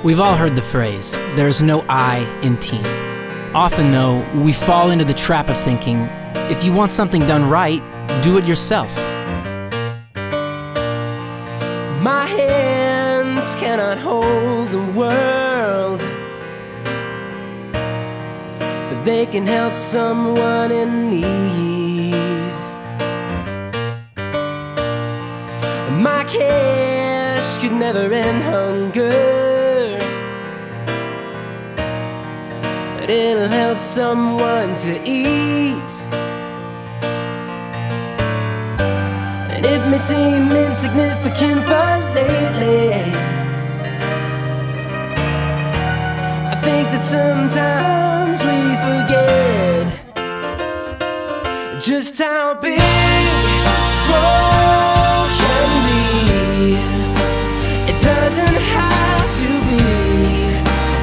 We've all heard the phrase, there's no I in team. Often, though, we fall into the trap of thinking, if you want something done right, do it yourself. My hands cannot hold the world, but they can help someone in need. My cash could never end hunger, but it'll help someone to eat. And it may seem insignificant, but lately I think that sometimes we forget just how big small can be. It doesn't have to be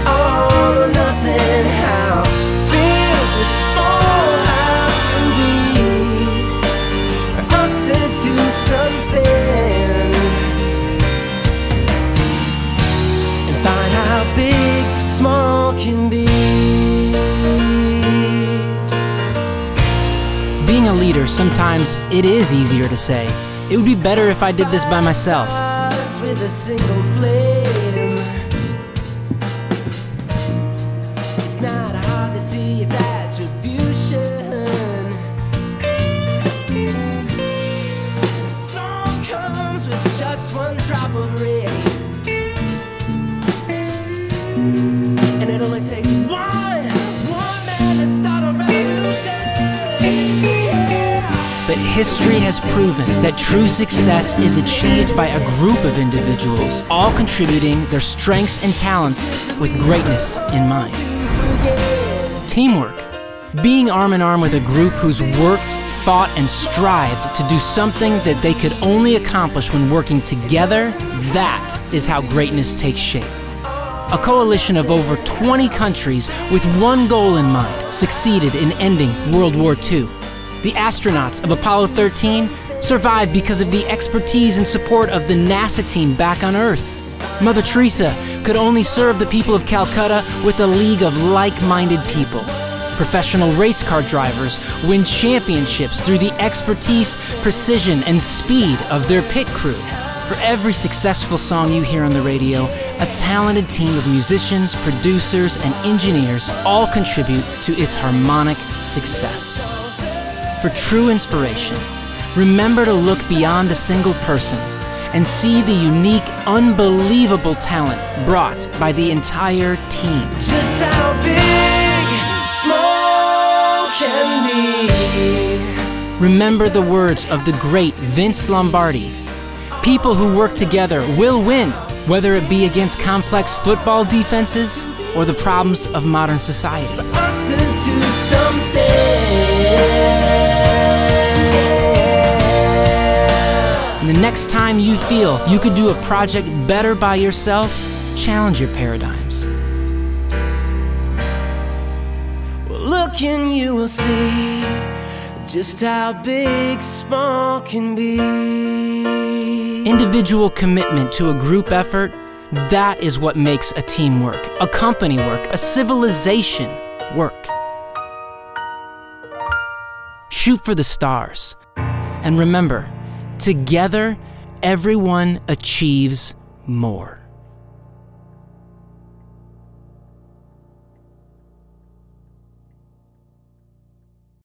all or nothing. How big the small have to be for us to do something and find how big small can be. Being a leader, sometimes it is easier to say, it would be better if I did this by myself. With a single flame, it's not hard to see its attribution. The storm comes with just one drop of rain, and it only takes one man to start a revolution. But history has proven that true success is achieved by a group of individuals, all contributing their strengths and talents with greatness in mind. Teamwork. Being arm in arm with a group who's worked, fought, and strived to do something that they could only accomplish when working together, that is how greatness takes shape. A coalition of over 20 countries with one goal in mind succeeded in ending World War II. The astronauts of Apollo 13 survived because of the expertise and support of the NASA team back on Earth. Mother Teresa could only serve the people of Calcutta with a league of like-minded people. Professional race car drivers win championships through the expertise, precision, and speed of their pit crew. For every successful song you hear on the radio, a talented team of musicians, producers, and engineers all contribute to its harmonic success. For true inspiration, remember to look beyond a single person and see the unique, unbelievable talent brought by the entire team. Just how big small can be. Remember the words of the great Vince Lombardi. People who work together will win, whether it be against complex football defenses or the problems of modern society. For us to do something. And the next time you feel you could do a project better by yourself, challenge your paradigms. Well, look and you will see just how big small can be. Individual commitment to a group effort, that is what makes a team work, a company work, a civilization work. Shoot for the stars. And remember, together, everyone achieves more.